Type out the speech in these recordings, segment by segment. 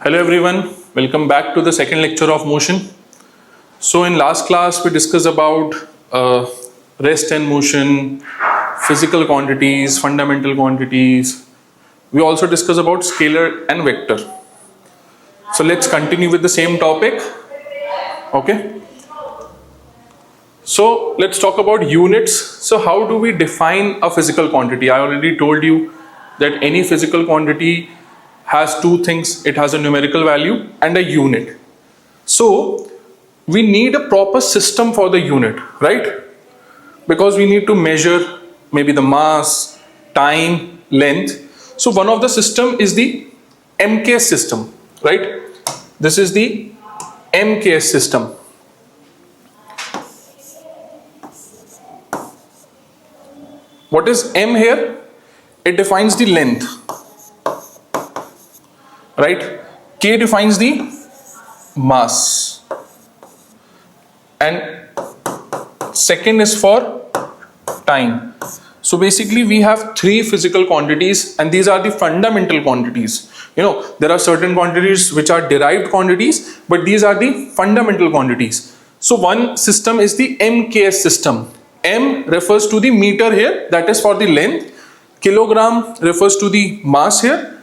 Hello everyone, welcome back to the second lecture of motion. So in last class we discussed about rest and motion, physical quantities, fundamental quantities. We also discussed about scalar and vector. So let's continue with the same topic. Okay. So let's talk about units. So how do we define a physical quantity? I already told you that any physical quantity has two things. It has a numerical value and a unit. So we need a proper system for the unit, right? Because we need to measure maybe the mass, time, length. So one of the system is the MKS system, right? This is the MKS system. What is M here? It defines the length, right? K defines the mass, and second is for time. So basically we have three physical quantities, and these are the fundamental quantities. You know, there are certain quantities which are derived quantities, but these are the fundamental quantities. So one system is the MKS system. M refers to the meter here, that is for the length. Kilogram refers to the mass here,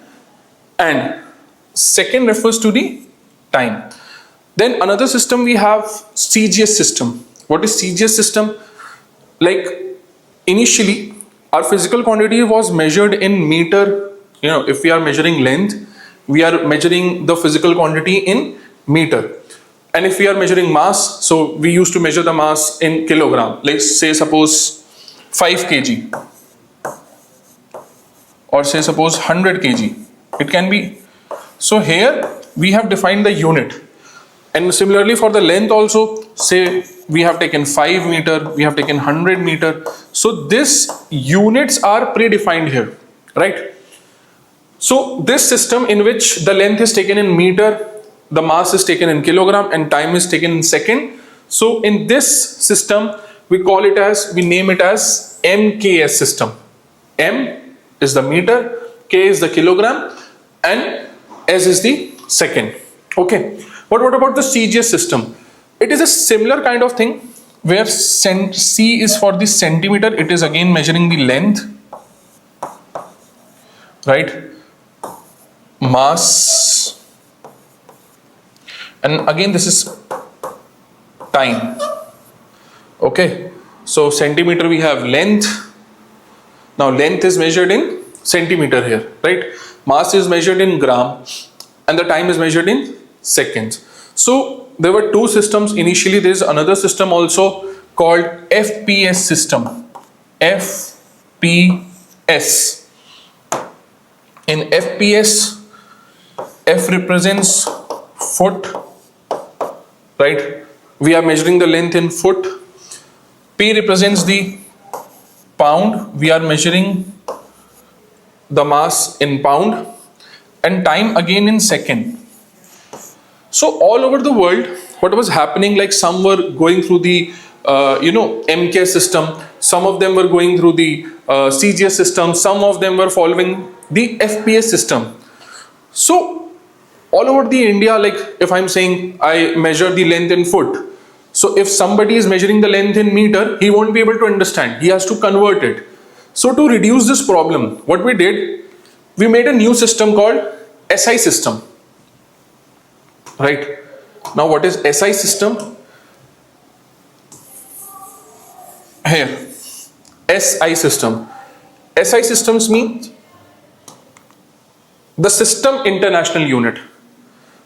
and second refers to the time. Then another system we have CGS system. What is CGS system? Like initially our physical quantity was measured in meter. You know, if we are measuring length, we are measuring the physical quantity in meter. And if we are measuring mass, so we used to measure the mass in kilogram. Let's say suppose 5 kg, or say suppose 100 kg. It can be. So here we have defined the unit. And similarly for the length also, say we have taken 5 meter, we have taken 100 meter. So these units are predefined here, right? So this system in which the length is taken in meter, the mass is taken in kilogram, and time is taken in second. So in this system we name it as MKS system. M is the meter, K is the kilogram, and S is the second. Okay. But what about the CGS system? It is a similar kind of thing where C is for the centimeter. It is again measuring the length, right? Mass, and again this is time. Okay. So centimeter we have length. Now length is measured in centimeter here, right? Mass is measured in gram, and the time is measured in seconds. So there were two systems initially. There is another system also called FPS system. FPS. In FPS, F represents foot, right? We are measuring the length in foot. P represents the pound. We are measuring the mass in pound, and time again in second. So all over the world, what was happening, like some were going through the MK system, some of them were going through the CGS system, some of them were following the FPS system. So all over the India, like if I'm saying I measure the length in foot, so if somebody is measuring the length in meter, he won't be able to understand. He has to convert it. So to reduce this problem, what we did, we made a new system called SI system. Right. Now what is SI system? Here, SI system. SI systems means the system international unit.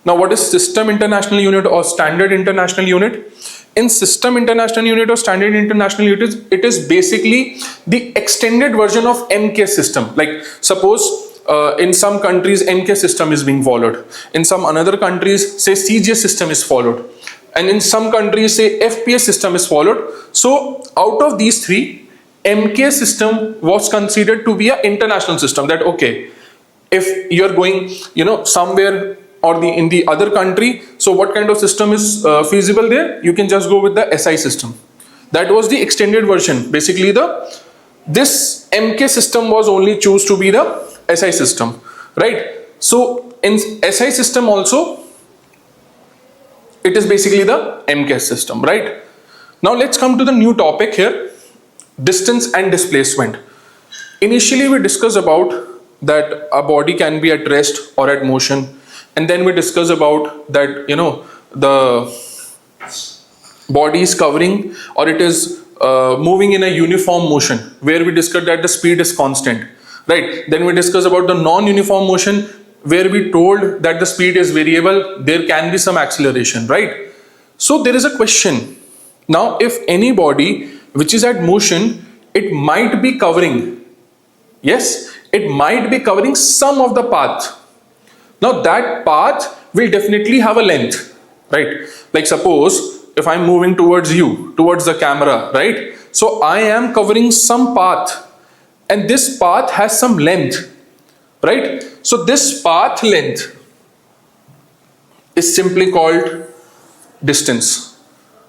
Now what is system international unit or standard international unit? In system international unit or standard international unit, it is basically the extended version of MK system. Like suppose in some countries MK system is being followed. In some another countries, say CGS system is followed. And in some countries, say FPS system is followed. So out of these three, MK system was considered to be an international system. That okay, if you're going, somewhere or in the other country, so what kind of system is feasible there? You can just go with the SI system. That was the extended version. Basically this MK system was only choose to be the SI system, right? So In SI system also, it is basically the MCAS system, right? Now let's come to the new topic here, distance and displacement. Initially we discussed about that a body can be at rest or at motion, and then we discuss about that, you know, the body is covering or it is moving in a uniform motion, where we discussed that the speed is constant, right? Then we discussed about the non-uniform motion, where we told that the speed is variable, there can be some acceleration, right? So there is a question now, if any body which is at motion, it might be covering, yes, it might be covering some of the path. Now that path will definitely have a length, right? Like suppose if I'm moving towards you, towards the camera, right? So I am covering some path, and this path has some length, right? So this path length is simply called distance.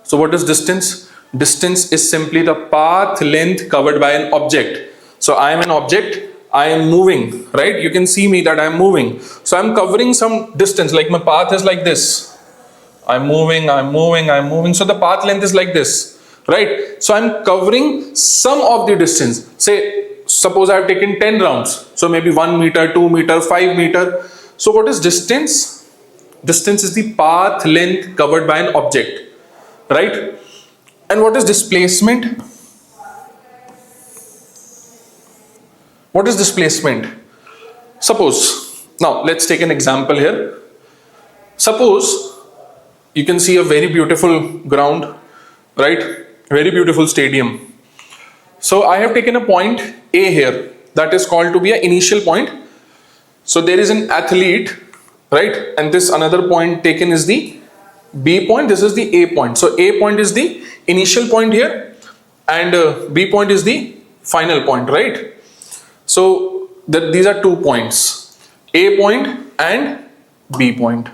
So what is distance? Distance is simply the path length covered by an object. So I am an object, I am moving, right? You can see me that I am moving. So I am covering some distance, like my path is like this. I'm moving, I'm moving, I'm moving. So the path length is like this, right? So I'm covering some of the distance. Say, suppose I have taken 10 rounds. So maybe 1 meter, 2 meter, 5 meter. So what is distance? Distance is the path length covered by an object, right? And what is displacement? What is displacement? Suppose, now let's take an example here. Suppose you can see a very beautiful ground, right? Very beautiful stadium. So I have taken a point A here, that is called to be an initial point. So there is an athlete, right? And this another point taken is the B point, this is the A point. So A point is the initial point here, and B point is the final point, right? So these are 2 points, A point and B point.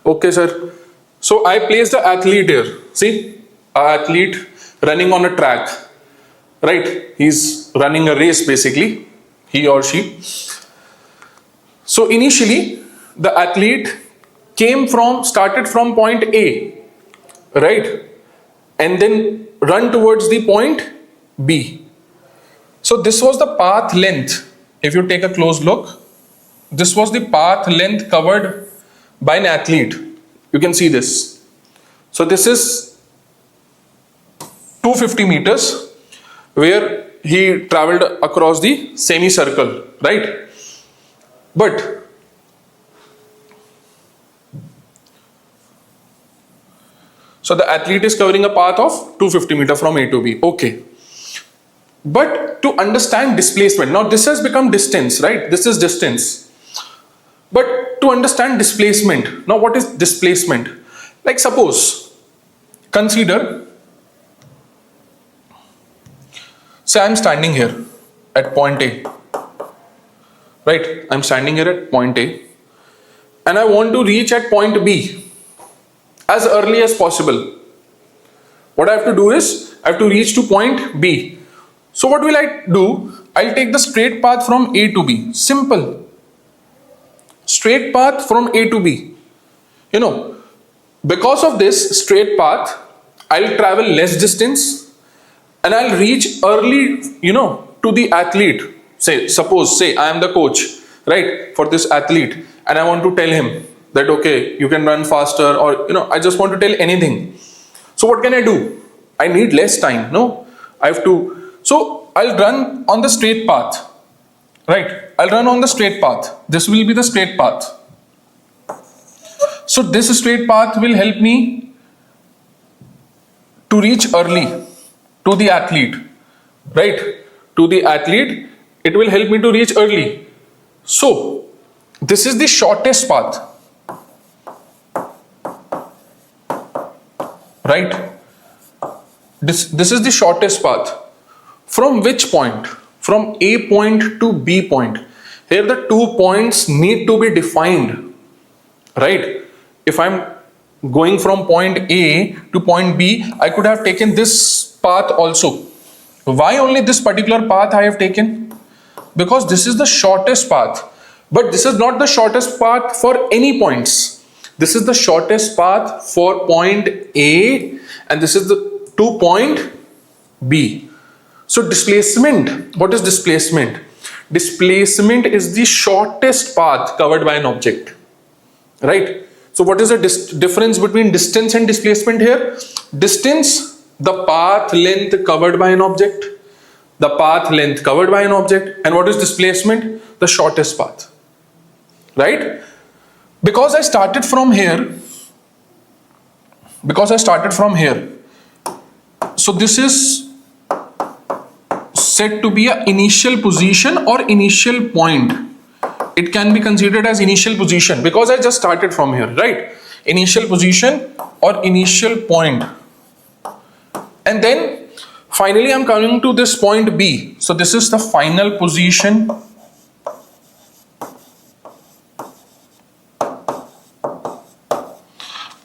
Okay, sir. So I place the athlete here. See, an athlete running on a track, right? He's running a race basically, he or she. So initially the athlete started from point A, right? And then run towards the point B. So this was the path length. If you take a close look, this was the path length covered by an athlete. You can see this. So this is 250 meters where he traveled across the semicircle, right? But so the athlete is covering a path of 250 meters from A to B. Okay. But to understand displacement, now this has become distance, right? This is distance. But to understand displacement, now what is displacement? Like suppose, consider, say I'm standing here at point A, right? I'm standing here at point A and I want to reach at point B as early as possible. What I have to do is, I have to reach to point B. So what will I do? I'll take the straight path from A to B. Simple. Straight path from A to B. You know, because of this straight path, I'll travel less distance and I'll reach early, you know, to the athlete. Say I am the coach, right, for this athlete, and I want to tell him that, okay, you can run faster, or, you know, I just want to tell anything. So what can I do? I need less time, no? I have to, so I'll run on the straight path, right? I'll run on the straight path. This will be the straight path. So this straight path will help me to reach early to the athlete, right? To the athlete, it will help me to reach early. So this is the shortest path, right? This is the shortest path. From which point? From A point to B point. Here the 2 points need to be defined, right? If I'm going from point A to point B, I could have taken this path also. Why only this particular path I have taken? Because this is the shortest path. But this is not the shortest path for any points. This is the shortest path for point A, and this is the to point B. So displacement, what is displacement? Displacement is the shortest path covered by an object, right? So what is the difference between distance and displacement here? Distance, the path length covered by an object, the path length covered by an object. And what is displacement? The shortest path, right? Because I started from here, so this is said to be an initial position or initial point. It can be considered as initial position because I just started from here, right? Initial position or initial point. And then finally I'm coming to this point B. So this is the final position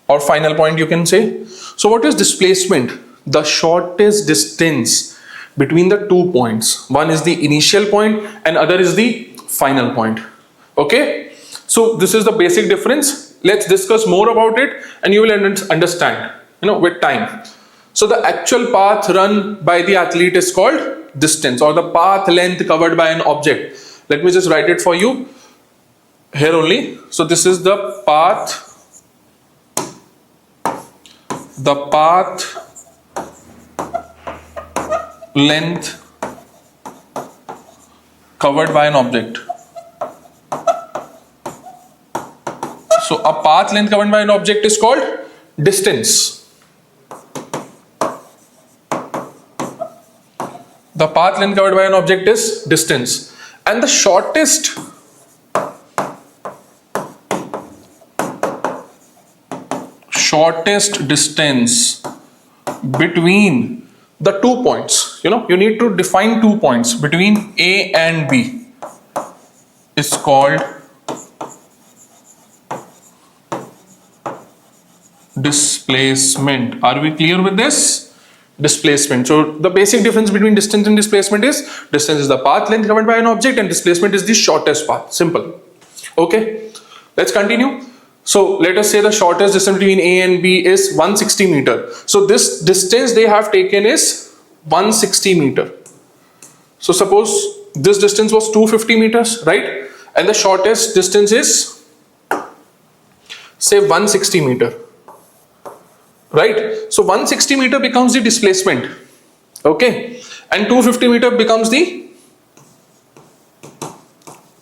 or final point, you can say. So what is displacement? The shortest distance between the 2 points. One is the initial point and other is the final point. Okay, so this is the basic difference. Let's discuss more about it and you will understand, with time. So the actual path run by the athlete is called distance, or the path length covered by an object. Let me just write it for you here only. So this is the path length covered by an object. So a path length covered by an object is called distance. The path length covered by an object is distance. And the shortest distance between the 2 points, you need to define 2 points between A and B, is called displacement. Are we clear with this? Displacement. So the basic difference between distance and displacement is distance is the path length covered by an object and displacement is the shortest path. Simple. Okay, let's continue. So let us say the shortest distance between A and B is 160 meter. So this distance they have taken is 160 meter. So suppose this distance was 250 meters, right? And the shortest distance is say 160 meter. Right? So 160 meter becomes the displacement. Okay? And 250 meter becomes the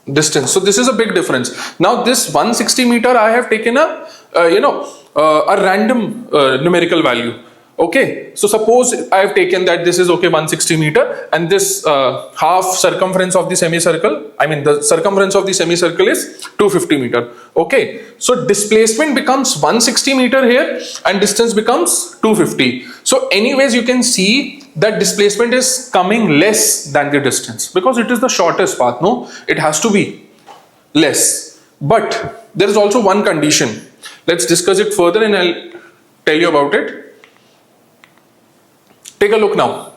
distance. So this is a big difference. Now this 160 meter I have taken a random numerical value. Okay, so suppose I have taken that this is 160 meter and this half circumference of the semicircle, the circumference of the semicircle is 250 meter. Okay, so displacement becomes 160 meter here and distance becomes 250. So anyways you can see that displacement is coming less than the distance because it is the shortest path. No, it has to be less. But there is also one condition. Let's discuss it further and I'll tell you about it. Take a look now.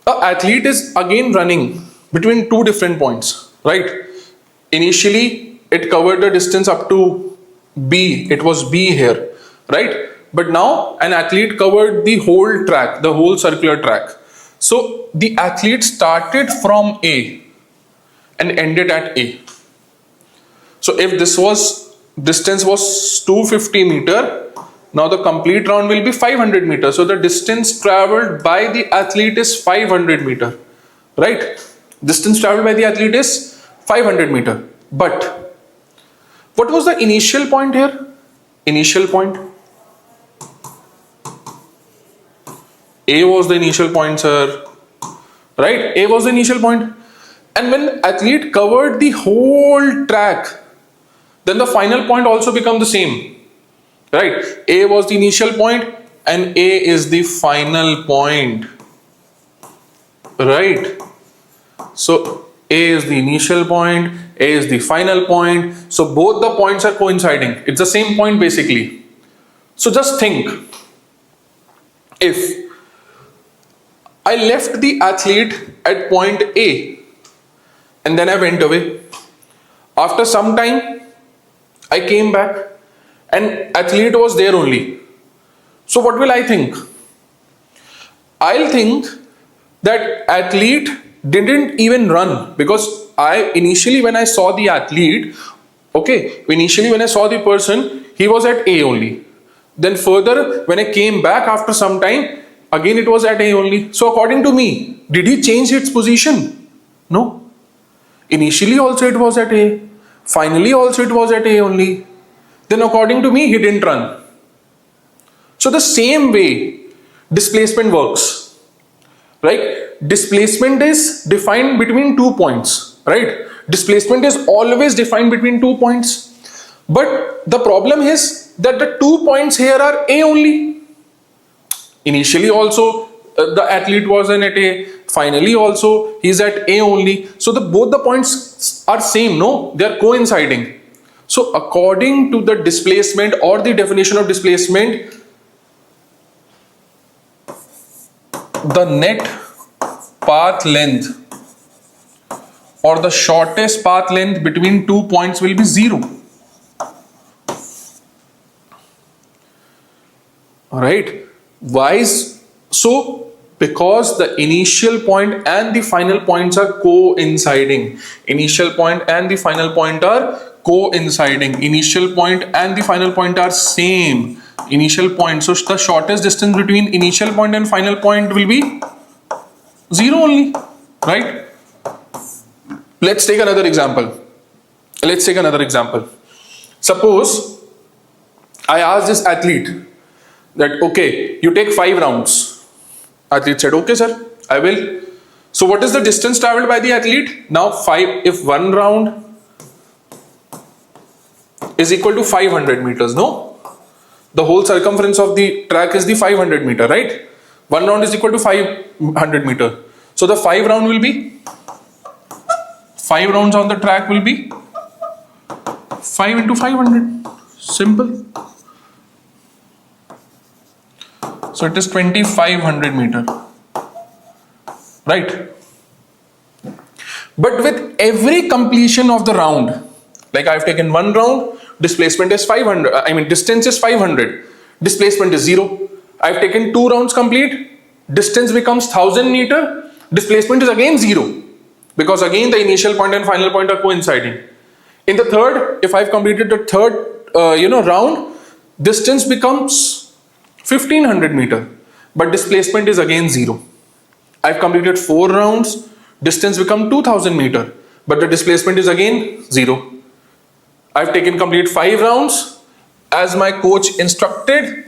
An athlete is again running between 2 different points, right? Initially, it covered the distance up to B. It was B here, right? But now an athlete covered the whole track, the whole circular track. So the athlete started from A and ended at A. So if distance was 250 meter, now the complete round will be 500 meters. So the distance traveled by the athlete is 500 meter, right? Distance traveled by the athlete is 500 meter. But what was the initial point here? Initial point. A was the initial point, sir. Right? A was the initial point. And when athlete covered the whole track, then the final point also becomes the same. Right? A was the initial point and A is the final point. Right? So A is the initial point, A is the final point. So both the points are coinciding. It's the same point basically. So just think, if I left the athlete at point A and then I went away. After some time, I came back and athlete was there only. So what will I think? I'll think that athlete didn't even run, because I initially when I saw the athlete, okay, initially when I saw the person, he was at A only. Then further, when I came back after some time, again it was at A only. So according to me, did he change its position? No. Initially also it was at A. Finally also it was at A only. Then according to me, he didn't run. So the same way displacement works, right? Displacement is defined between 2 points, right? Displacement is always defined between 2 points. But the problem is that the 2 points here are A only. Initially also the athlete was at A. Finally also he's at A only. So both the points are same, no? They are coinciding. So according to the displacement or the definition of displacement, the net path length or the shortest path length between 2 points will be 0. Alright, why is so? Because the initial point and the final points are coinciding. Initial point and the final point are coinciding. Initial point and the final point are same. Initial point, so the shortest distance between initial point and final point will be 0 only, right? Let's take another example. Suppose I asked this athlete that, okay, you take 5 rounds. Athlete said, okay sir, I will. So what is the distance traveled by the athlete? Now 5, if 1 round is equal to 500 meters, no? The whole circumference of the track is the 500 meter, right? 1 round is equal to 500 meter. So the 5 round will be, 5 rounds on the track will be 5 into 500. Simple. So it is 2500 meter, right? But with every completion of the round, like I've taken 1 round, displacement is 500, distance is 500, displacement is 0. I've taken 2 rounds complete, distance becomes 1000 meter, displacement is again 0, because again the initial point and final point are coinciding. In the third, if I've completed the third round, distance becomes 1500 meter, but displacement is again 0. I've completed 4 rounds, distance become 2000 meter, but the displacement is again 0. I've taken complete 5 rounds as my coach instructed,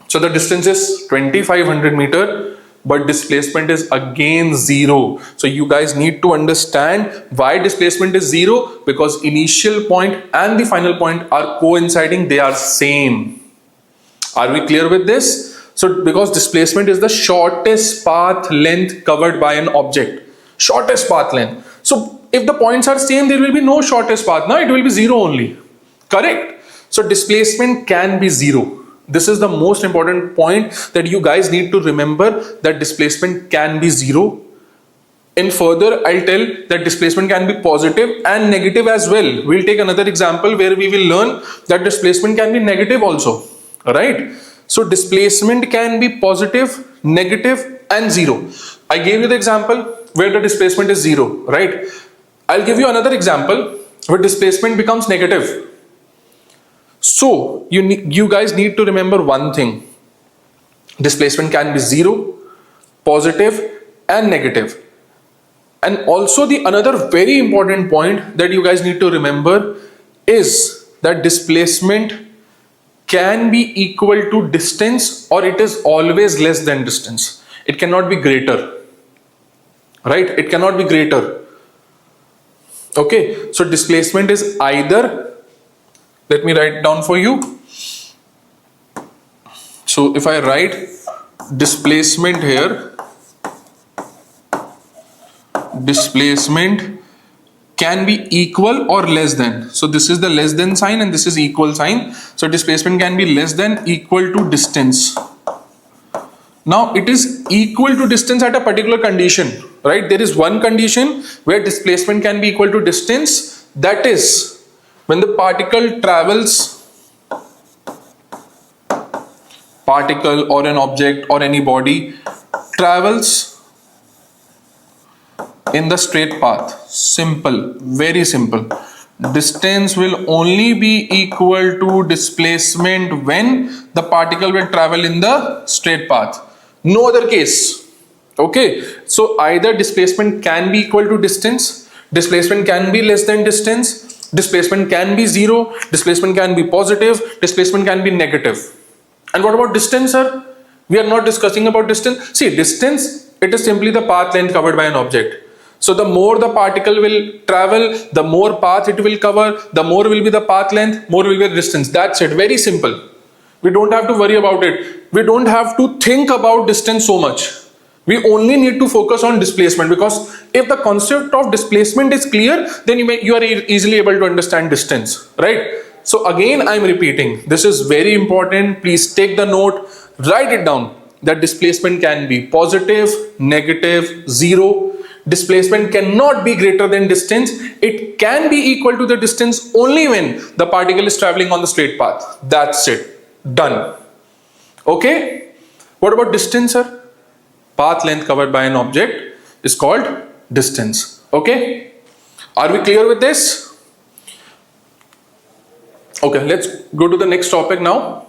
so the distance is 2500 meter, but displacement is again 0. So you guys need to understand why displacement is 0, because initial point and the final point are coinciding, they are same. Are we clear with this? So because displacement is the shortest path length covered by an object. Shortest path length. So if the points are same, there will be no shortest path. No, it will be 0 only. Correct? So displacement can be 0. This is the most important point that you guys need to remember, that displacement can be 0. In further, I'll tell that displacement can be positive and negative as well. We'll take another example where we will learn that displacement can be negative also. Alright, so displacement can be positive, negative and 0. I gave you the example where the displacement is 0, right? I'll give you another example where displacement becomes negative. So you guys need to remember one thing. Displacement can be 0, positive and negative. And also the another very important point that you guys need to remember is that displacement can be equal to distance, or it is always less than distance. It cannot be greater, right? It cannot be greater. Okay, so displacement is either, let me write down for you. So if I write displacement here, displacement can be equal or less than. So this is the less than sign and this is equal sign. So displacement can be less than equal to distance. Now it is equal to distance at a particular condition. right? There is one condition where displacement can be equal to distance, that is when the particle or an object or any body travels in the straight path. Simple, very simple. Distance will only be equal to displacement when the particle will travel in the straight path. No other case. Okay, so either displacement can be equal to distance, displacement can be less than distance, displacement can be zero, displacement can be positive, displacement can be negative. And what about distance, sir? We are not discussing about distance. See, distance, it is simply the path length covered by an object. So the more the particle will travel, the more path it will cover, the more will be the path length, more will be the distance. That's it, very simple. We don't have to worry about it. We don't have to think about distance so much. We only need to focus on displacement, because if the concept of displacement is clear, then you are easily able to understand distance, right? So again, I'm repeating, this is very important. Please take the note, write it down, that displacement can be positive, negative, zero. Displacement cannot be greater than distance. It can be equal to the distance only when the particle is traveling on the straight path. That's it. Done. Okay. What about distance, sir? Path length covered by an object is called distance. Okay. Are we clear with this? Okay, let's go to the next topic now.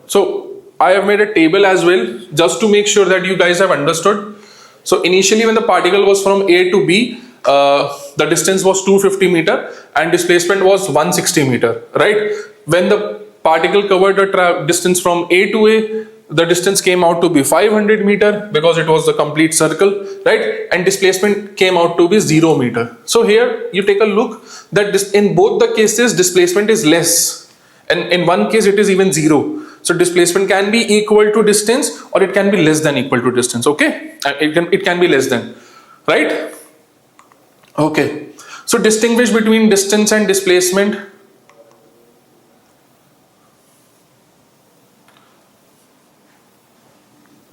So I have made a table as well, just to make sure that you guys have understood. So initially when the particle was from A to B, the distance was 250 meter and displacement was 160 meter, right? When the particle covered the distance from A to A, the distance came out to be 500 meter because it was the complete circle, right? And displacement came out to be 0 meter. So here you take a look that in both the cases displacement is less, and in one case it is even 0. So displacement can be equal to distance or it can be less than equal to distance. Okay, it can be less than, right? Okay, so distinguish between distance and displacement.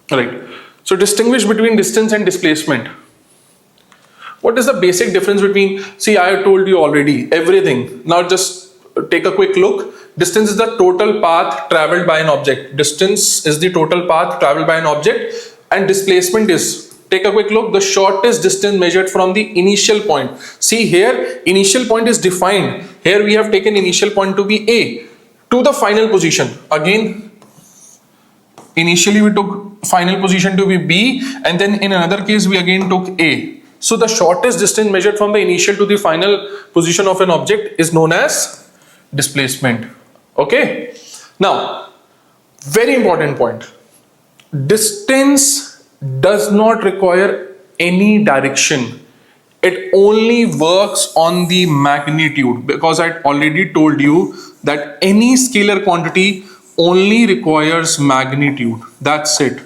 Right, so distinguish between distance and displacement. What is the basic difference between, see, I have told you already everything. Now just take a quick look. Distance is the total path traveled by an object. Distance is the total path traveled by an object, and displacement is, take a quick look, the shortest distance measured from the initial point. See here, initial point is defined. Here we have taken initial point to be A to the final position. Again, initially we took final position to be B, and then in another case we again took A. So the shortest distance measured from the initial to the final position of an object is known as displacement. Okay, now very important point, distance does not require any direction. It only works on the magnitude, because I already told you that any scalar quantity only requires magnitude. That's it,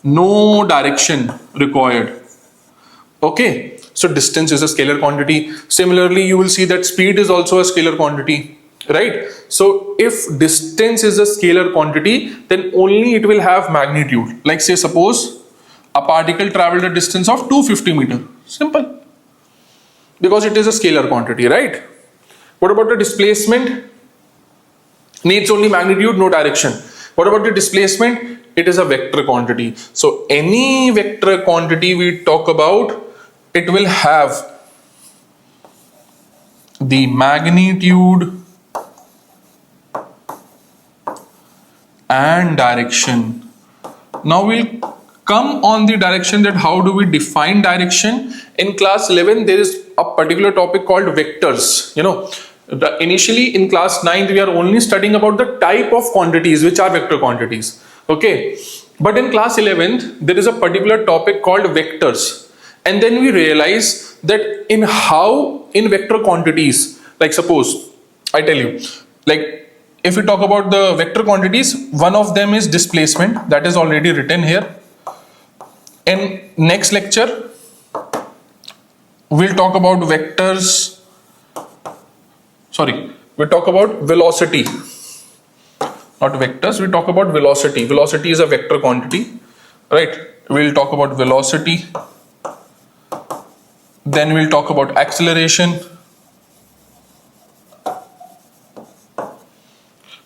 no direction required. Okay, so distance is a scalar quantity. Similarly, you will see that speed is also a scalar quantity, right? So if distance is a scalar quantity, then only it will have magnitude. Like say suppose a particle traveled a distance of 250 meter. Simple, because it is a scalar quantity, right? What about the displacement? Needs only magnitude, no direction. What about the displacement? It is a vector quantity. So any vector quantity we talk about, it will have the magnitude and direction. Now we'll come on the direction, that how do we define direction. In class 11 there is a particular topic called vectors. You know, initially in class 9 we are only studying about the type of quantities which are vector quantities. Okay, but in class 11th there is a particular topic called vectors, and then we realize that in vector quantities, like suppose I tell you, like if we talk about the vector quantities, one of them is displacement, that is already written here. In next lecture we'll talk about vectors, we'll talk about velocity. not vectors, we talk about velocity. Velocity is a vector quantity, right? We'll talk about velocity, then we'll talk about acceleration,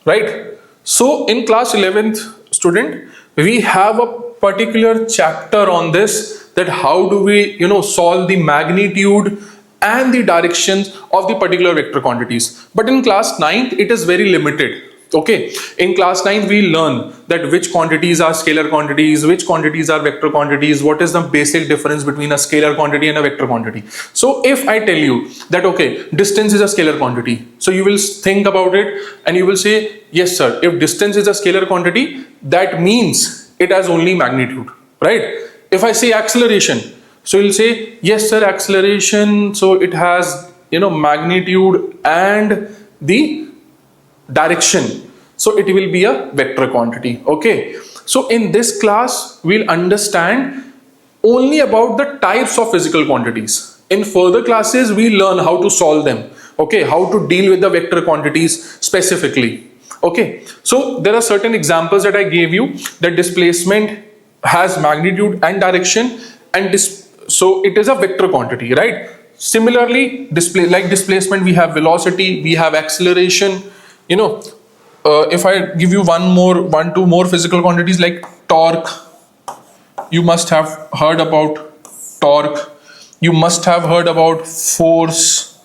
right? So in class 11th student, we have a particular chapter on this, that how do we solve the magnitude and the directions of the particular vector quantities. But in class 9th it is very limited. Okay, in class 9th we learn that which quantities are scalar quantities, which quantities are vector quantities, what is the basic difference between a scalar quantity and a vector quantity. So if I tell you that okay, distance is a scalar quantity, so you will think about it and you will say, yes sir, if distance is a scalar quantity, that means it has only magnitude, right? If I say acceleration, so you'll say, yes sir, acceleration, so it has magnitude and the direction, so it will be a vector quantity. Okay, so in this class we'll understand only about the types of physical quantities. In further classes we learn how to solve them, okay, how to deal with the vector quantities specifically. Okay, so there are certain examples that I gave you, that displacement has magnitude and direction, and so it is a vector quantity, right? Similarly, displacement, we have velocity, we have acceleration. If I give you two more physical quantities like torque, you must have heard about torque, you must have heard about force,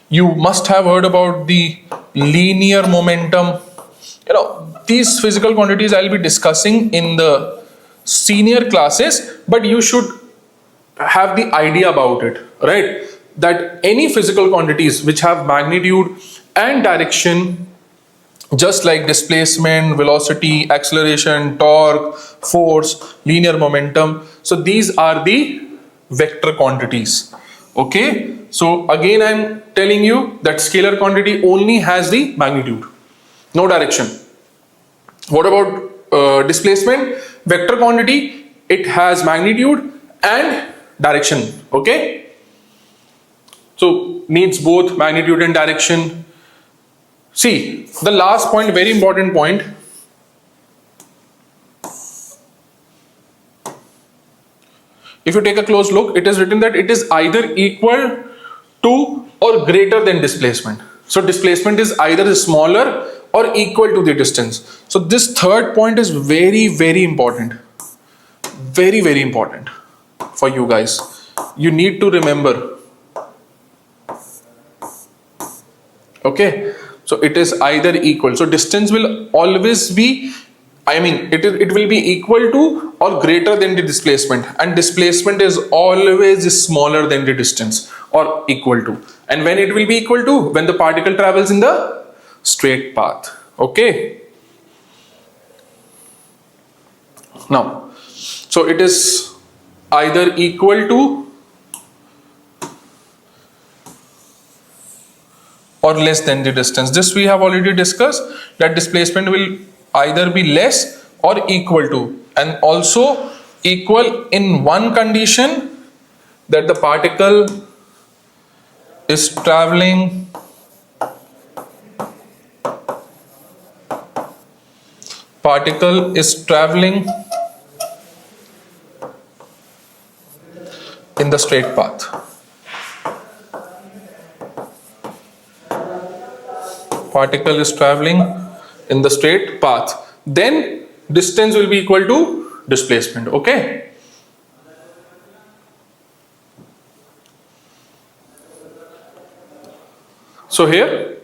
you must have heard about the linear momentum. These physical quantities I'll be discussing in the senior classes, but you should have the idea about it, right? That any physical quantities which have magnitude and direction, just like displacement, velocity, acceleration, torque, force, linear momentum, so these are the vector quantities. Okay, so again I'm telling you that scalar quantity only has the magnitude, no direction. What about displacement? Vector quantity, it has magnitude and direction. Okay, so needs both magnitude and direction. See, the last point, very important point. If you take a close look, it is written that it is either equal to or greater than displacement. So displacement is either smaller or equal to the distance. So this third point is very, very important. Very, very important for you guys. You need to remember. Okay, so it is either equal. So distance will always be, it will be equal to or greater than the displacement, and displacement is always smaller than the distance or equal to. And when it will be equal to? When the particle travels in the straight path. Okay, now, so it is either equal to or less than the distance. This we have already discussed, that displacement will either be less or equal to, and also equal in one condition, that the particle is traveling in the straight path. Particle is traveling in the straight path, then distance will be equal to displacement. Okay, so here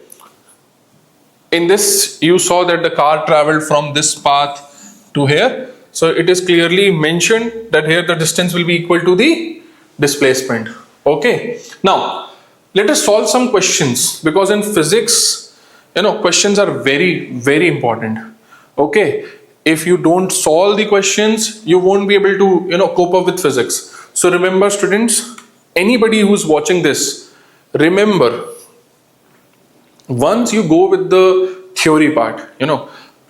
in this you saw that the car traveled from this path to here, so it is clearly mentioned that here the distance will be equal to the displacement. Okay, now let us solve some questions, because in physics questions are very, very important. Okay, if you don't solve the questions, you won't be able to cope up with physics. So remember students, anybody who's watching this, remember, once you go with the theory part,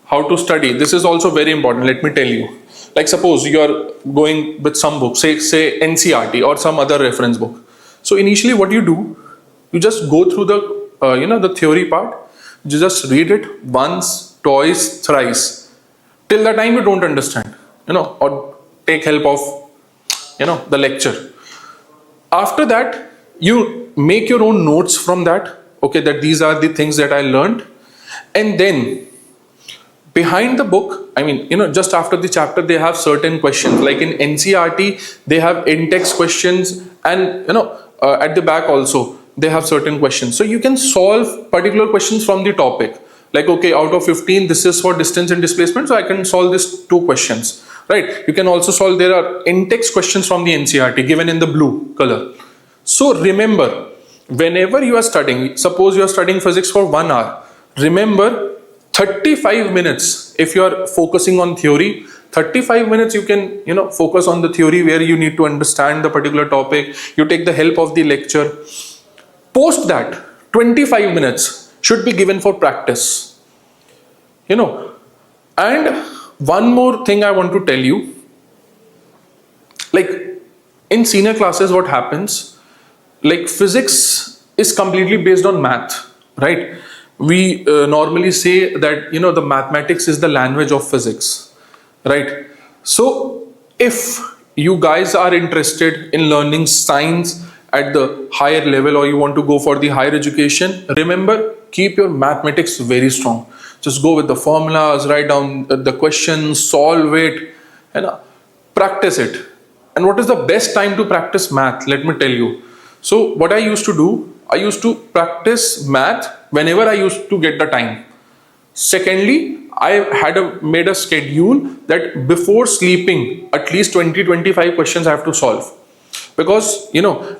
how to study, this is also very important. Let me tell you, like suppose you are going with some book, say NCERT or some other reference book. So initially what you do, you just go through the the theory part. You just read it once, twice, thrice, till the time you don't understand, or take help of, the lecture. After that, you make your own notes from that, okay, that these are the things that I learned. And then behind the book, just after the chapter, they have certain questions. Like in NCERT, they have in-text questions, and at the back also they have certain questions. So you can solve particular questions from the topic. Like, okay, out of 15, this is for distance and displacement, so I can solve this 2 questions, right? You can also solve, there are in-text questions from the NCERT given in the blue color. So remember, whenever you are studying, suppose you are studying physics for 1 hour, remember 35 minutes, if you are focusing on theory, 35 minutes you can, focus on the theory where you need to understand the particular topic. You take the help of the lecture. Post that, 25 minutes should be given for practice. And one more thing I want to tell you, like in senior classes, what happens, like physics is completely based on math, right? We normally say that, the mathematics is the language of physics, right? So if you guys are interested in learning science at the higher level, or you want to go for the higher education, remember, keep your mathematics very strong. Just go with the formulas, write down the questions, solve it, and practice it. And what is the best time to practice math? Let me tell you. So what I used to do, I used to practice math whenever I used to get the time. Secondly, I had made a schedule that before sleeping, at least 20-25 questions I have to solve. Because,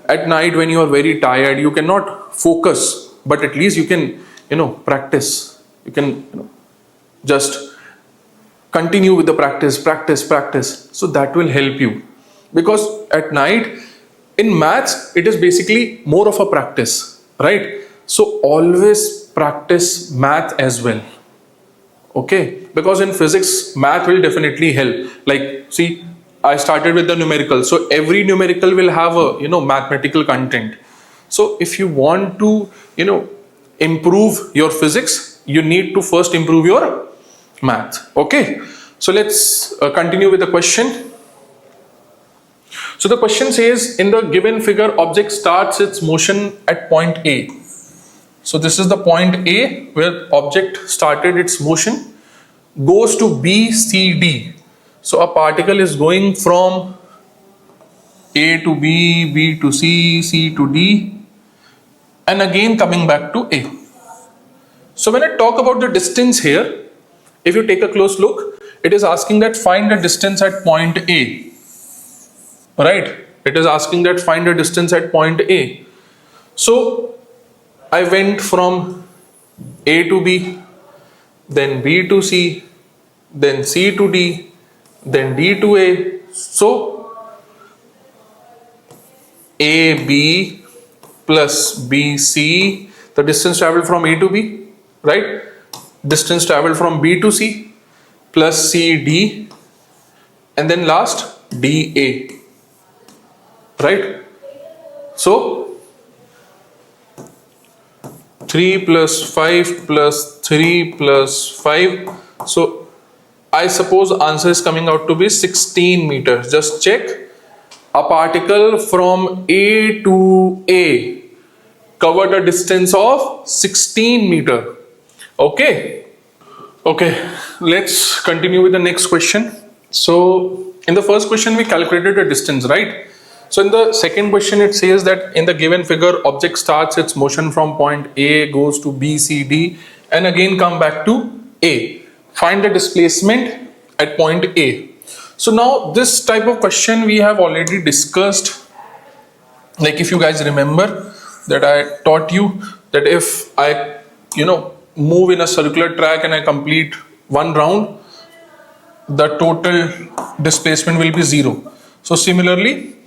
at night when you are very tired, you cannot focus, but at least you can, practice. You can, just continue with the practice. So that will help you. Because at night, in maths, it is basically more of a practice, right? So always practice math as well. Okay? Because in physics, math will definitely help. Like, see, I started with the numerical. So every numerical will have a, mathematical content. So if you want to, improve your physics, you need to first improve your math. Okay? So let's continue with the question. So the question says, in the given figure, object starts its motion at point A. So this is the point A where object started its motion, goes to B, C, D. So a particle is going from A to B, B to C, C to D, and again coming back to A. So when I talk about the distance here, if you take a close look, it is asking that find the distance at point A. Right? It is asking that find the distance at point A. So I went from A to B, then B to C, then C to D, then D to A. So AB plus BC, the distance traveled from A to B, right? Distance traveled from B to C plus CD, and then last DA, right? So 3 plus 5 plus 3 plus 5. So I suppose answer is coming out to be 16 meters. Just check. A particle from A to A covered a distance of 16 meter. Okay. Okay. Let's continue with the next question. So in the first question, we calculated the distance, right? So in the second question, it says that in the given figure, object starts its motion from point A, goes to B, C, D, and again come back to A. Find the displacement at point A. So now this type of question we have already discussed. Like if you guys remember that I taught you that if I, move in a circular track and I complete one round, the total displacement will be 0. So similarly,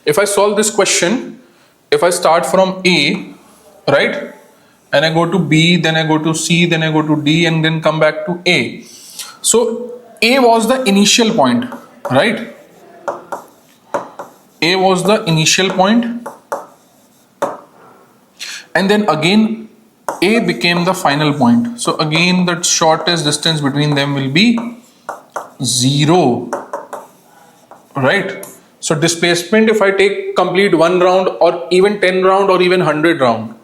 if I solve this question, if I start from A, right, and I go to B, then I go to C, then I go to D, and then come back to A. So A was the initial point, right? A was the initial point, and then again A became the final point. So again, the shortest distance between them will be 0, right? So displacement, if I take complete 1 round or even 10 round or even 100 round,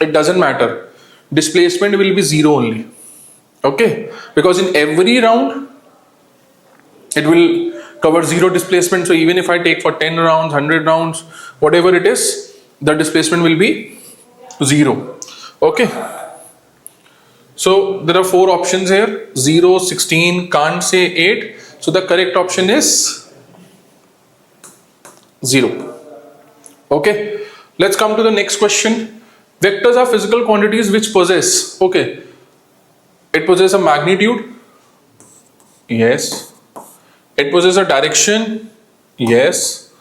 it doesn't matter. Displacement will be 0 only. Okay, because in every round it will cover 0 displacement. So even if I take for 10 rounds, 100 rounds, whatever it is, the displacement will be 0. Okay, so there are 4 options here: 0, 16, can't say 8. So the correct option is 0. Okay, let's come to the next question. Vectors are physical quantities which possess, okay, it possesses a magnitude, yes. It possesses a direction, yes.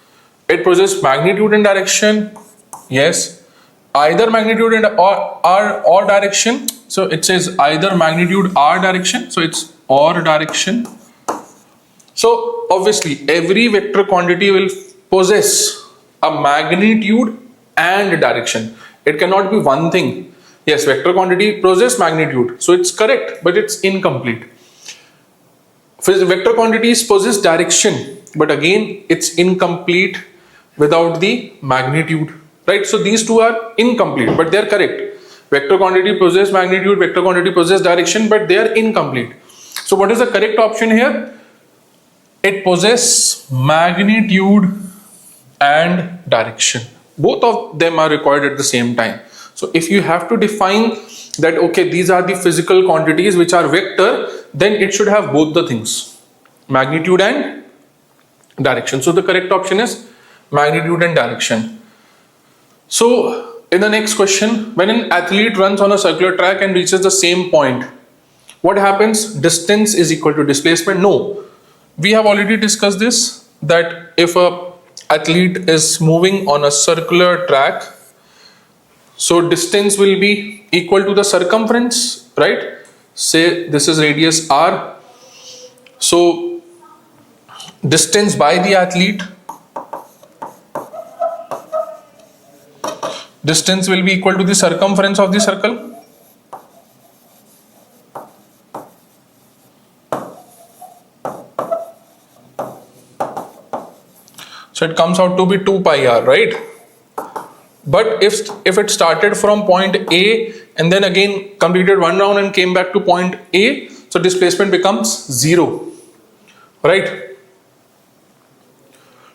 It possesses magnitude and direction, yes. Either magnitude and or direction. So it says either magnitude or direction. So it's or direction. So obviously every vector quantity will possess a magnitude and direction. It cannot be one thing. Yes, vector quantity possesses magnitude, so it's correct, but it's incomplete. Vector quantities possess direction, but again it's incomplete without the magnitude, right? So these two are incomplete, but they are correct. Vector quantity possesses magnitude, vector quantity possesses direction, but they are incomplete. So what is the correct option here? It possesses magnitude and direction. Both of them are required at the same time. So if you have to define that, okay, these are the physical quantities which are vector, then it should have both the things, magnitude and direction. So the correct option is magnitude and direction. So in the next question, when an athlete runs on a circular track and reaches the same point, what happens? Distance is equal to displacement? No. We have already discussed this, that if a athlete is moving on a circular track, so distance will be equal to the circumference, right? Say this is radius r. So distance by the athlete, distance will be equal to the circumference of the circle. So it comes out to be 2 pi r, right? But if it started from point A and then again completed 1 round and came back to point A, so displacement becomes 0, right?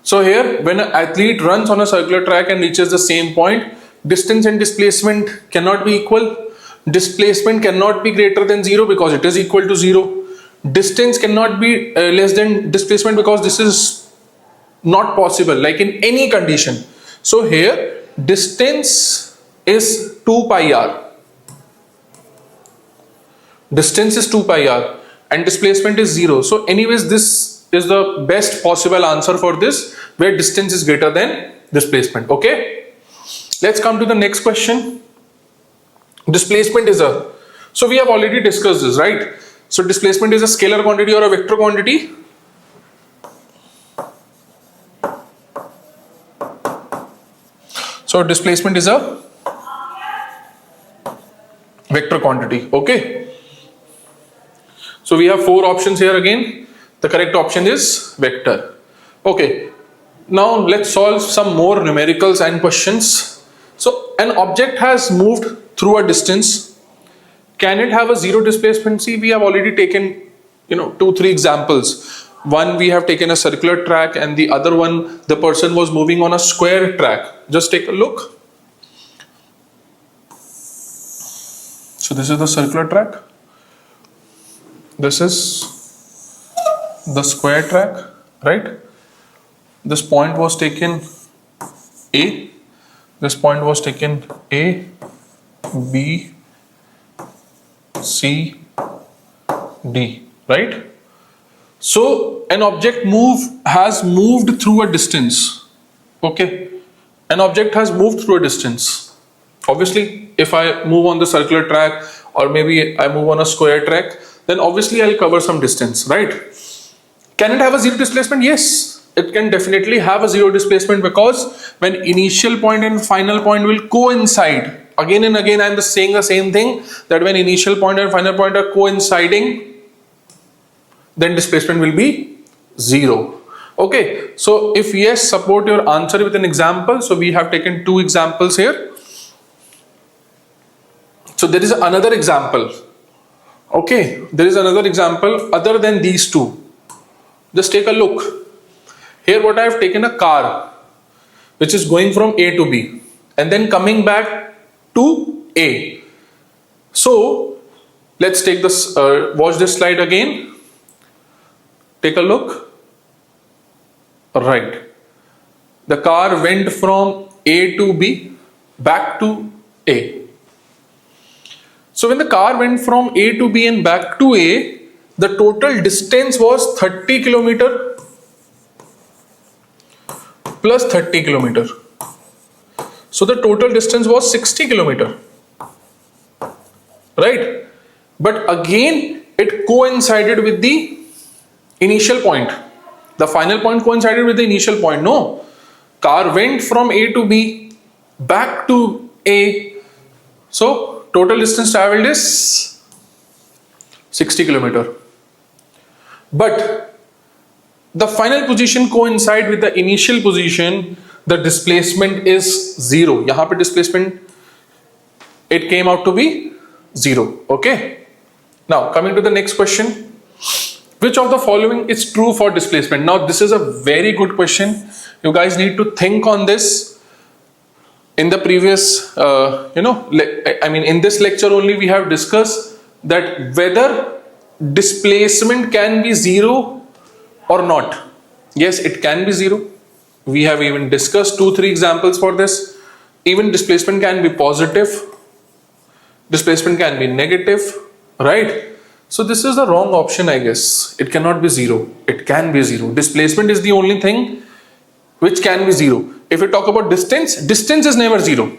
So here, when an athlete runs on a circular track and reaches the same point, distance and displacement cannot be equal. Displacement cannot be greater than 0 because it is equal to 0. Distance cannot be less than displacement because this is not possible, like in any condition. So here distance is 2 pi r. Distance is 2 pi r and displacement is 0. So anyways, this is the best possible answer for this, where distance is greater than displacement. Okay, let's come to the next question. Displacement is a, so we have already discussed this, right? So displacement is a scalar quantity or a vector quantity. So displacement is a vector quantity. Okay, so we have 4 options here again. The correct option is vector. Okay, now let's solve some more numericals and questions. So an object has moved through a distance. Can it have a 0 displacement? See, we have already taken 2-3 examples. One, we have taken a circular track, and the other one, the person was moving on a square track. Just take a look. So this is the circular track. This is the square track, right? This point was taken A. This point was taken A, B, C, D, right? So an object has moved through a distance. Okay, an object has moved through a distance. Obviously, if I move on the circular track, or maybe I move on a square track, then obviously I'll cover some distance, right? Can it have a 0 displacement? Yes, it can definitely have a 0 displacement, because when initial point and final point will coincide again and again I'm just saying the same thing, that when initial point and final point are coinciding, then displacement will be 0. Okay, so if yes, support your answer with an example. So we have taken 2 examples here. So there is another example. Okay, there is another example other than these 2. Just take a look. Here what I have taken a car which is going from A to B and then coming back to A. So let's take this, watch this slide again. Take a look. Right. The car went from A to B back to A. So when the car went from A to B and back to A, the total distance was 30 kilometer plus 30 kilometer. So the total distance was 60 kilometer. Right? But again, it coincided with the initial point. The final point coincided with the initial point. No. Car went from A to B back to A. So total distance traveled is 60 kilometer. But the final position coincide with the initial position, the displacement is 0. Yahan pe displacement, it came out to be 0. Okay. Now coming to the next question. Which of the following is true for displacement? Now this is a very good question. You guys need to think on this. In the previous, in this lecture only we have discussed that whether displacement can be 0 or not. Yes, it can be 0. We have even discussed 2-3 examples for this. Even displacement can be positive. Displacement can be negative, right? So this is the wrong option, I guess. It cannot be 0. It can be 0. Displacement is the only thing which can be 0. If we talk about distance, distance is never 0.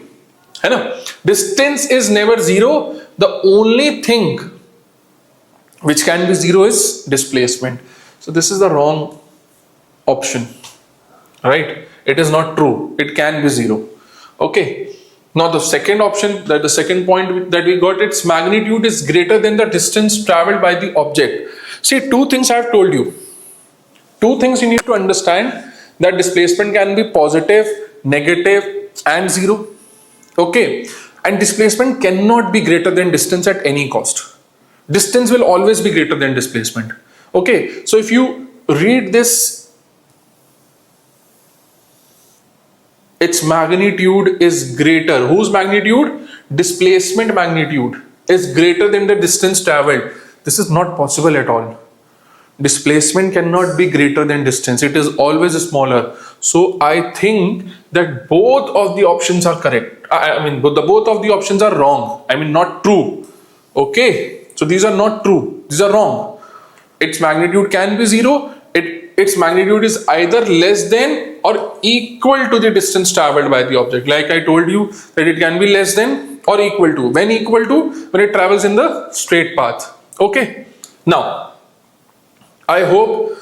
Distance is never 0. The only thing which can be 0 is displacement. So this is the wrong option, right? It is not true. It can be 0. Okay. Now the second option, that the second point that we got, its magnitude is greater than the distance traveled by the object. See, 2 things I have told you. 2 things you need to understand, that displacement can be positive, negative and 0. Okay. And displacement cannot be greater than distance at any cost. Distance will always be greater than displacement. Okay. So if you read this, its magnitude is greater. Whose magnitude? Displacement magnitude is greater than the distance traveled. This is not possible at all. Displacement cannot be greater than distance. It is always smaller. So I think that both of the options are correct. Both of the options are wrong. Not true. Okay. So these are not true. These are wrong. Its magnitude can be 0. Its magnitude is either less than or equal to the distance traveled by the object. Like I told you that it can be less than or equal to. When equal to? When it travels in the straight path. Okay. Now, I hope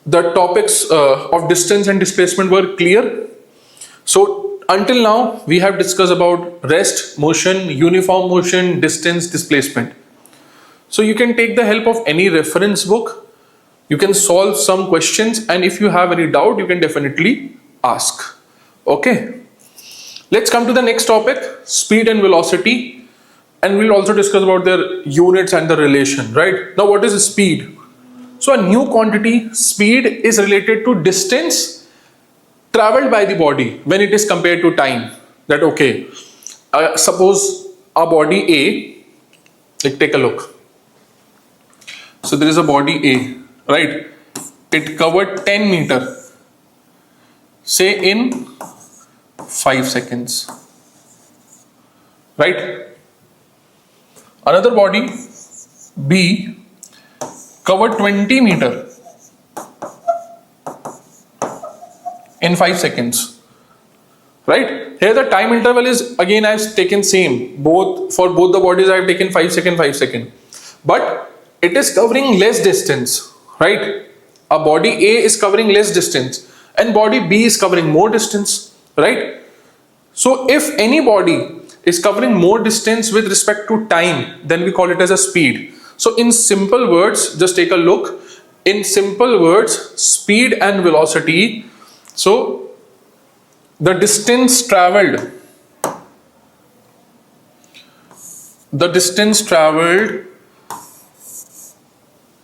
the topics of distance and displacement were clear. So until now, we have discussed about rest, motion, uniform motion, distance, displacement. So you can take the help of any reference book. You can solve some questions, and if you have any doubt, you can definitely ask. Okay. Let's come to the next topic, speed and velocity. And we'll also discuss about their units and the relation, right? Now, what is speed? So a new quantity, speed, is related to distance traveled by the body when it is compared to time. That okay, suppose a body A, like take a look. So there is a body A. Right, it covered 10 meter, say in 5 seconds, right? Another body B covered 20 meter in 5 seconds, right? Here the time interval is, again I have taken same, for both the bodies I have taken 5 second, but it is covering less distance. Right? A body A is covering less distance and body B is covering more distance, right? So if any body is covering more distance with respect to time, then we call it as a speed. So in simple words, just take a look. In simple words, speed and velocity. So the distance traveled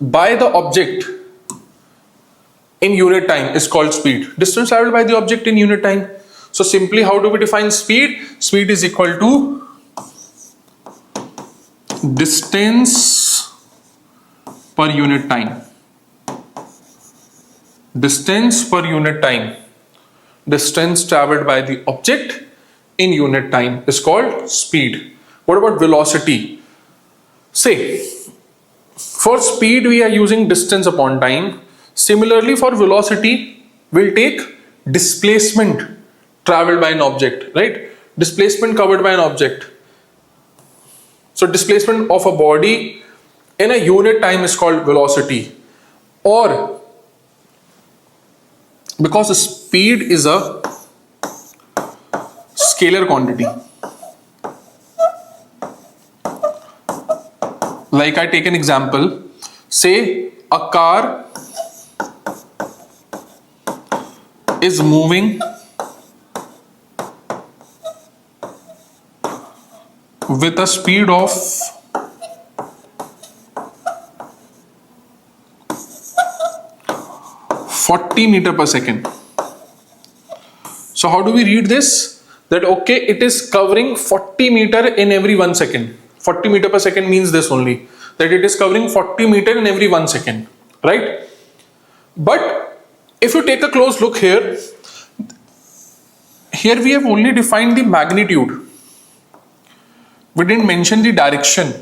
by the object in unit time is called speed. Distance traveled by the object in unit time. So simply, how do we define speed? Speed is equal to distance per unit time. Distance per unit time. Distance traveled by the object in unit time is called speed. What about velocity? Say, for speed we are using distance upon time. Similarly, for velocity, we'll take displacement traveled by an object, right? Displacement covered by an object. So displacement of a body in a unit time is called velocity. Or because the speed is a scalar quantity. Like I take an example, say a car is moving with a speed of 40 meter per second. So how do we read this? That okay, it is covering 40 meter in every 1 second. 40 meter per second means this only, that it is covering 40 meter in every 1 second, right? But if you take a close look here, we have only defined the magnitude. We didn't mention the direction,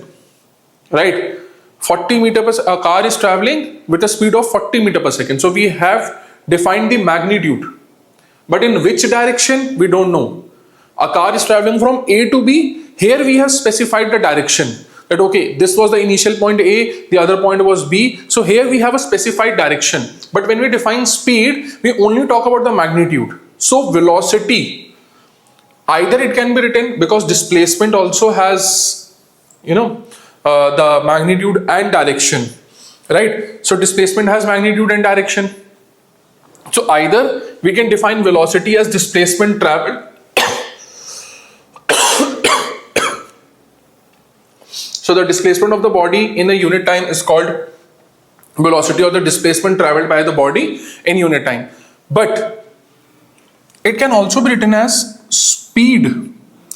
right? 40 meter per a car is traveling with a speed of 40 meter per second. So we have defined the magnitude, but in which direction we don't know. A car is traveling from A to B. Here we have specified the direction, that okay, this was the initial point A, the other point was B. So here we have a specified direction. But when we define speed, we only talk about the magnitude. So velocity, either it can be written, because displacement also has, the magnitude and direction, right? So displacement has magnitude and direction. So either we can define velocity as displacement traveled. So the displacement of the body in a unit time is called velocity, or the displacement traveled by the body in unit time. But it can also be written as speed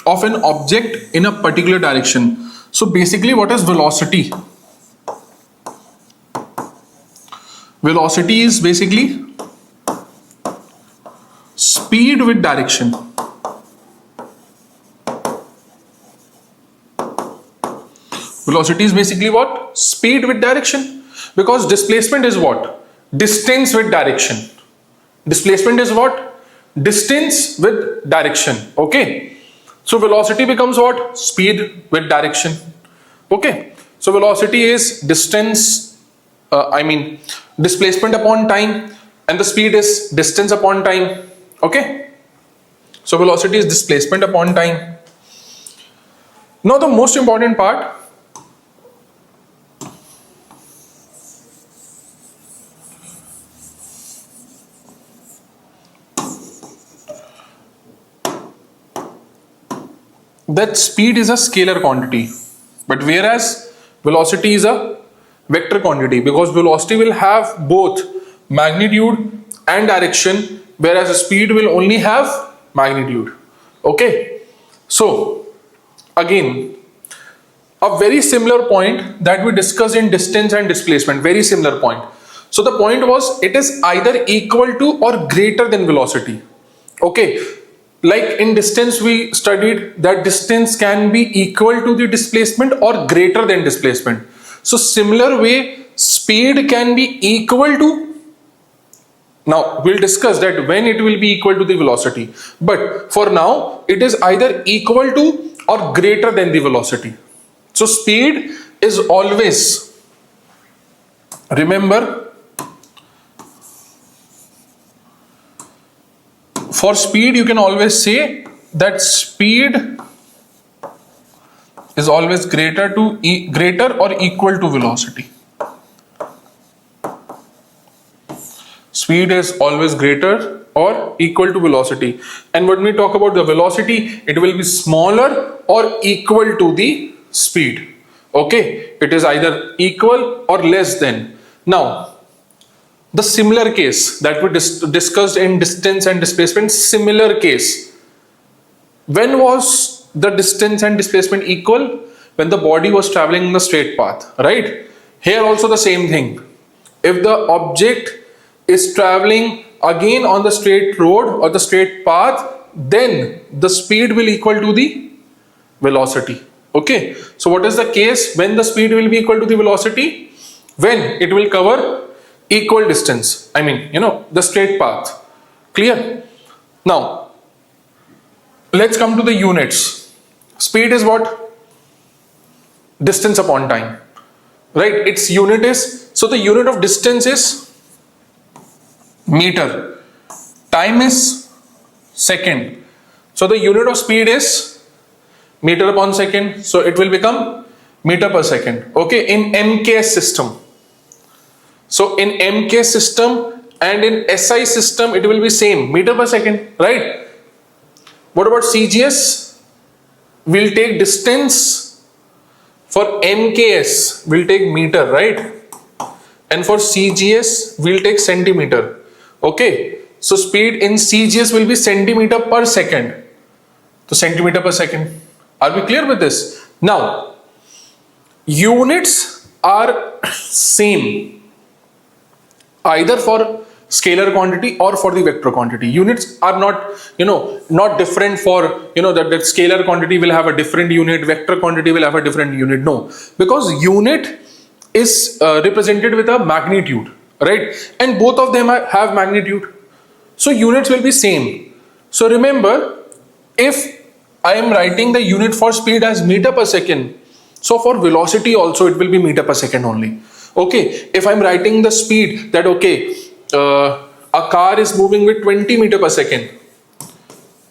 of an object in a particular direction. So basically, what is velocity? Velocity is basically speed with direction. Velocity is basically what? Speed with direction. Because displacement is what? Distance with direction. Displacement is what? Distance with direction. Okay. So velocity becomes what? Speed with direction. Okay. So velocity is distance, displacement upon time, and the speed is distance upon time. Okay. So velocity is displacement upon time. Now the most important part, that speed is a scalar quantity, but whereas velocity is a vector quantity, because velocity will have both magnitude and direction, whereas speed will only have magnitude. Okay, so again, a very similar point that we discussed in distance and displacement, very similar point. So the point was, it is either equal to or greater than velocity. Okay, like in distance we studied that distance can be equal to the displacement or greater than displacement. So similar way, speed can be equal to, now we'll discuss that when it will be equal to the velocity, but for now it is either equal to or greater than the velocity. So speed is always, remember, for speed you can always say that speed is always greater or equal to velocity. Speed is always greater or equal to velocity. And when we talk about the velocity, it will be smaller or equal to the speed. Okay, it is either equal or less than. Now, the similar case that we discussed in distance and displacement, similar case. When was the distance and displacement equal? When the body was traveling in the straight path, right? Here also the same thing. If the object is traveling again on the straight road or the straight path, then the speed will equal to the velocity. Okay, so what is the case when the speed will be equal to the velocity? When it will cover equal distance, I mean, the straight path. Clear? Now, let's come to the units. Speed is what? Distance upon time, right? Its unit is, so the unit of distance is meter, time is second, so the unit of speed is meter upon second, so it will become meter per second. Okay, in MK system. So in MK system and in SI system it will be same, meter per second, right? What about CGS? We'll take distance. For MKS we'll take meter, right? And for CGS we'll take centimeter. Okay, so speed in CGS will be centimeter per second. So centimeter per second. Are we clear with this? Now, units are same either for scalar quantity or for the vector quantity. Units are not, not different for, that scalar quantity will have a different unit, vector quantity will have a different unit. No, because unit is represented with a magnitude, right? And both of them have magnitude. So units will be same. So remember, if I am writing the unit for speed as meter per second, so for velocity also it will be meter per second only. Okay, if I'm writing the speed that, okay, a car is moving with 20 meter per second.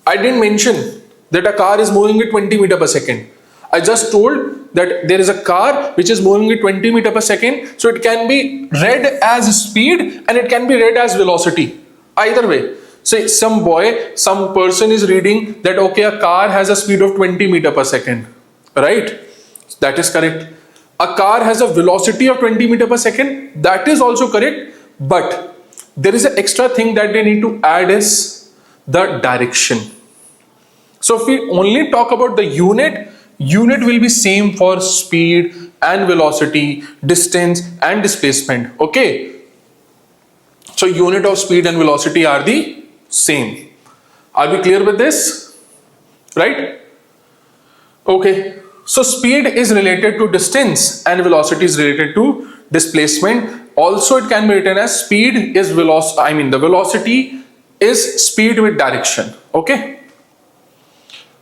I didn't mention that a car is moving with 20 meter per second. I just told that there is a car which is moving with 20 meter per second. So it can be read as speed and it can be read as velocity. Either way. Say some person is reading that, okay, a car has a speed of 20 meter per second. Right? That is correct. A car has a velocity of 20 meter per second. That is also correct. But there is an extra thing that they need to add is the direction. So if we only talk about the unit will be same for speed and velocity, distance and displacement. Okay. So unit of speed and velocity are the same. Are we clear with this? Right? Okay. So speed is related to distance and velocity is related to displacement. Also it can be written as speed is velocity, the velocity is speed with direction. Okay.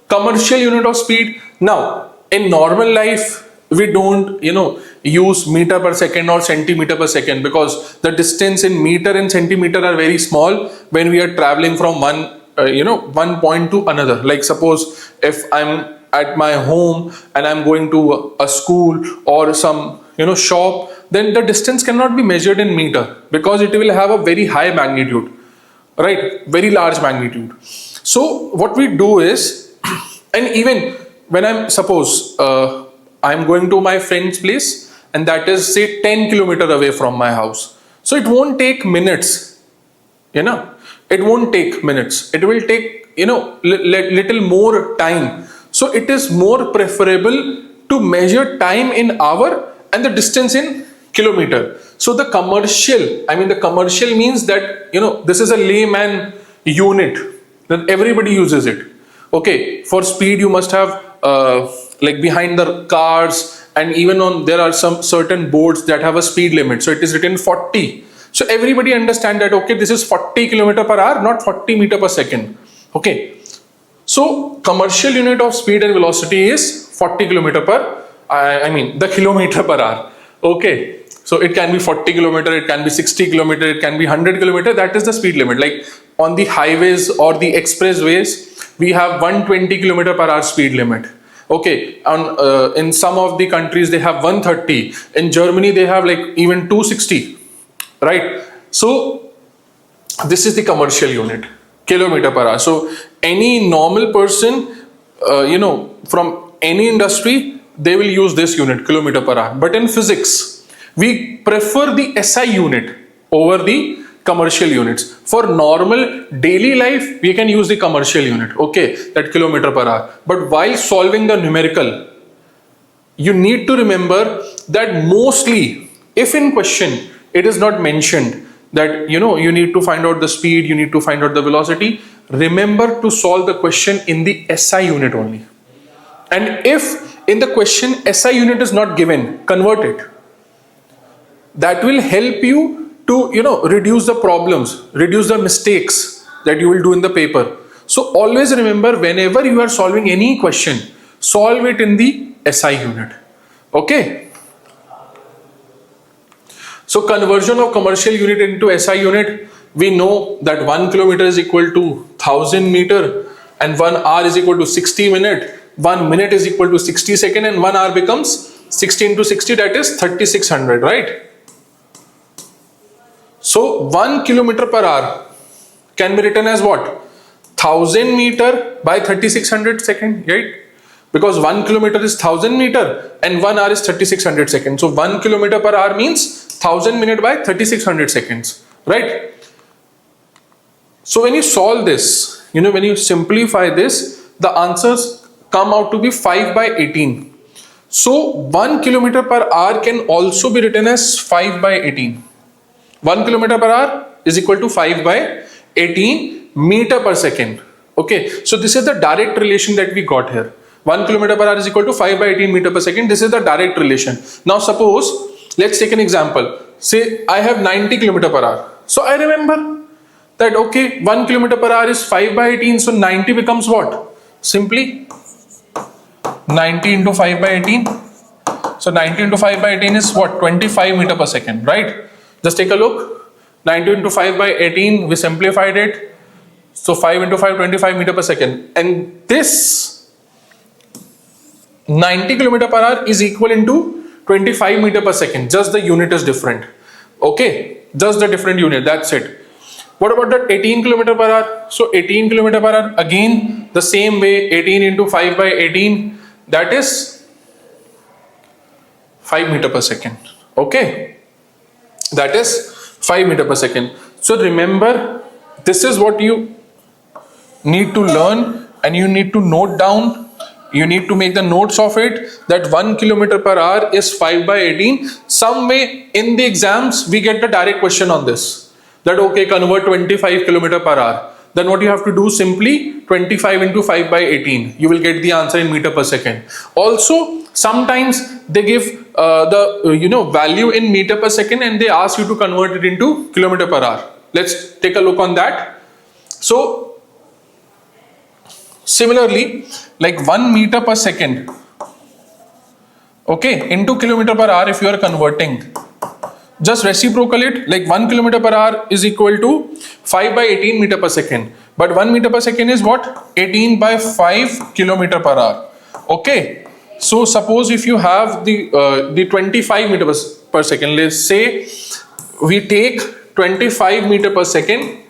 Commercial unit of speed. Now in normal life we don't use meter per second or centimeter per second, because the distance in meter and centimeter are very small when we are traveling from one point to another. Like suppose if I'm at my home and I'm going to a school or some shop, then the distance cannot be measured in meter because it will have a very high magnitude, right? Very large magnitude. So what we do is, and even when I'm going to my friend's place and that is say 10 kilometers away from my house. So it won't take minutes, it won't take minutes. It will take, little more time. So it is more preferable to measure time in hour and the distance in kilometer. So the commercial means that, this is a layman unit that everybody uses it. Okay, for speed you must have like behind the cars, and even there are some certain boards that have a speed limit. So it is written 40. So everybody understand that, okay, this is 40 kilometer per hour, not 40 meter per second. Okay. So commercial unit of speed and velocity is 40 kilometer per, the kilometer per hour. Okay. So it can be 40 kilometer, it can be 60 kilometer, it can be 100 kilometer. That is the speed limit. Like on the highways or the expressways, we have 120 kilometer per hour speed limit. Okay, in some of the countries they have 130. In Germany they have like even 260, right? So this is the commercial unit, kilometer per hour. So any normal person, from any industry, they will use this unit, kilometer per hour. But in physics, we prefer the SI unit over the commercial units. For normal daily life, we can use the commercial unit, okay, that kilometer per hour. But while solving the numerical, you need to remember that mostly, if in question it is not mentioned that you need to find out the speed, you need to find out the velocity, remember to solve the question in the SI unit only. And if in the question SI unit is not given, convert it. That will help you to reduce the problems, reduce the mistakes that you will do in the paper. So always remember, whenever you are solving any question, solve it in the SI unit. Okay. So conversion of commercial unit into SI unit, we know that 1 kilometer is equal to 1000 meter and 1 hour is equal to 60 minute, 1 minute is equal to 60 second, and 1 hour becomes 60 into 60, that is 3600, right? So 1 kilometer per hour can be written as what? 1000 meter by 3600 second, right? Because 1 kilometer is 1000 meter and 1 hour is 3600 seconds. So 1 kilometer per hour means 1000 minute by 3600 seconds, right? So when you solve this, when you simplify this, the answers come out to be 5 by 18. So 1 kilometer per hour can also be written as 5 by 18. 1 kilometer per hour is equal to 5 by 18 meter per second. Okay, so this is the direct relation that we got here. 1 kilometer per hour is equal to 5 by 18 meter per second. This is the direct relation. Now suppose, let's take an example. Say I have 90 kilometer per hour. So I remember that, okay, 1 kilometer per hour is 5 by 18. So 90 becomes what? Simply 90 into 5 by 18. So 90 into 5 by 18 is what? 25 meter per second, right? Just take a look. 90 into 5 by 18, we simplified it. So 5 into 5, 25 meter per second. And this 90 kilometer per hour is equal into 25 meter per second. Just the unit is different. Okay, just the different unit, that's it. What about that 18 kilometer per hour? So 18 kilometer per hour, again the same way, 18 into 5 by 18, that is 5 meter per second. Okay, that is 5 meter per second. So remember, this is what you need to learn and you need to note down. You need to make the notes of it, that 1 kilometer per hour is 5 by 18. Some way in the exams we get the direct question on this, that okay, convert 25 kilometer per hour. Then what you have to do, simply 25 into 5 by 18. You will get the answer in meter per second. Also, sometimes they give the value in meter per second and they ask you to convert it into kilometer per hour. Let's take a look on that. So similarly, like 1 meter per second, okay, into kilometer per hour, if you are converting, just reciprocal it, like 1 kilometer per hour is equal to 5 by 18 meter per second. But 1 meter per second is what? 18 by 5 kilometer per hour. Okay. So suppose if you have the 25 meter per second, let's say we take 25 meter per second.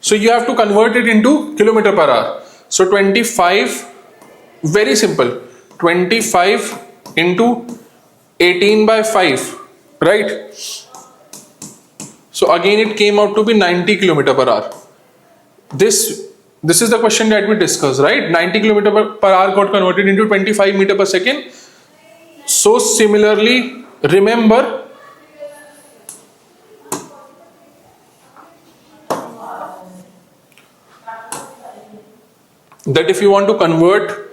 So you have to convert it into kilometer per hour. So 25, very simple, 25 into 18 by 5, right? So again it came out to be 90 kilometer per hour. This is the question that we discussed, right? 90 kilometer per hour got converted into 25 meter per second. So similarly, remember that if you want to convert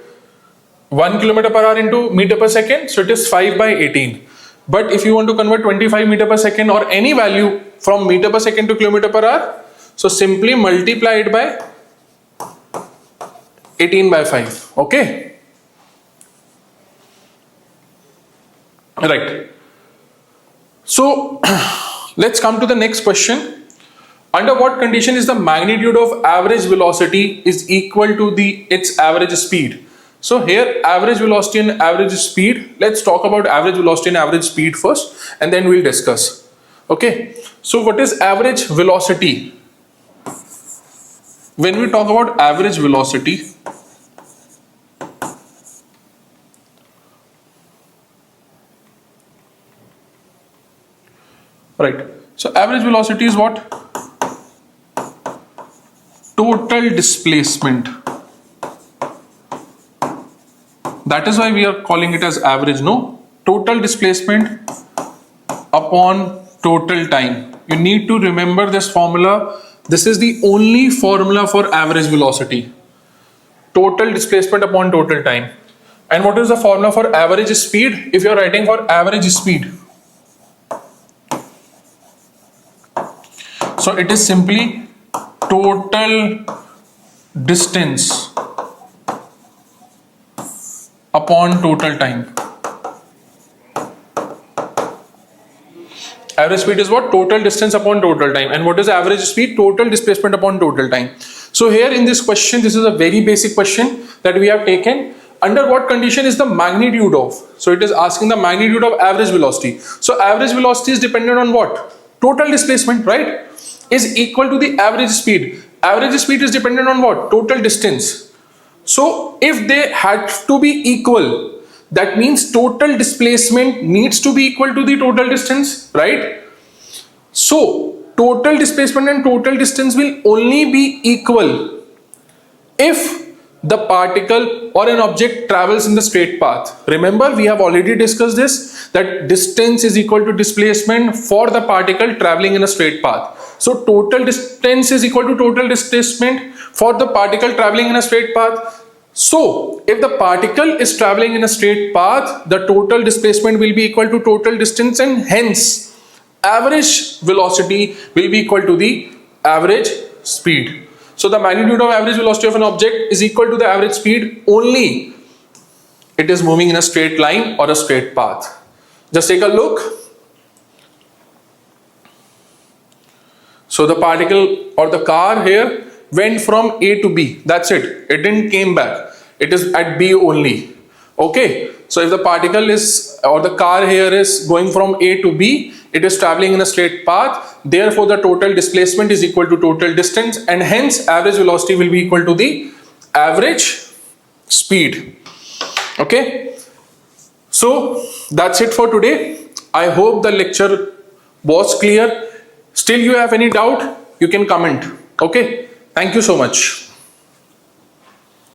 1 kilometer per hour into meter per second, so it is 5 by 18. But if you want to convert 25 meter per second or any value from meter per second to kilometer per hour, so simply multiply it by 18 by 5. Okay. Right. So let's come to the next question. Under what condition is the magnitude of average velocity is equal to its average speed? So here average velocity and average speed. Let's talk about average velocity and average speed first, and then we'll discuss. Okay, so what is average velocity? When we talk about average velocity, right, so average velocity is what? Total displacement. That is why we are calling it as average, no? Total displacement upon total time. You need to remember this formula. This is the only formula for average velocity. Total displacement upon total time. And what is the formula for average speed? If you are writing for average speed, so it is simply total distance upon total time. Average speed is what? Total distance upon total time. And what is average speed? Total displacement upon total time. So here in this question, this is a very basic question that we have taken. Under what condition is the magnitude of? So it is asking the magnitude of average velocity. So average velocity is dependent on what? Total displacement, right? Is equal to the average speed. Average speed is dependent on what? Total distance. So if they had to be equal, that means total displacement needs to be equal to the total distance, right? So total displacement and total distance will only be equal if the particle or an object travels in the straight path. Remember, we have already discussed this, that distance is equal to displacement for the particle traveling in a straight path. So total distance is equal to total displacement for the particle traveling in a straight path. So if the particle is traveling in a straight path, the total displacement will be equal to total distance, and hence average velocity will be equal to the average speed. So the magnitude of average velocity of an object is equal to the average speed only it is moving in a straight line or a straight path. Just take a look. So the particle or the car here went from A to B. That's it. It didn't came back. It is at B only. Okay. So if the particle is or the car here is going from A to B, it is traveling in a straight path. Therefore, the total displacement is equal to total distance, and hence average velocity will be equal to the average speed. Okay. So that's it for today. I hope the lecture was clear. Still you have any doubt, you can comment. Okay. Thank you so much.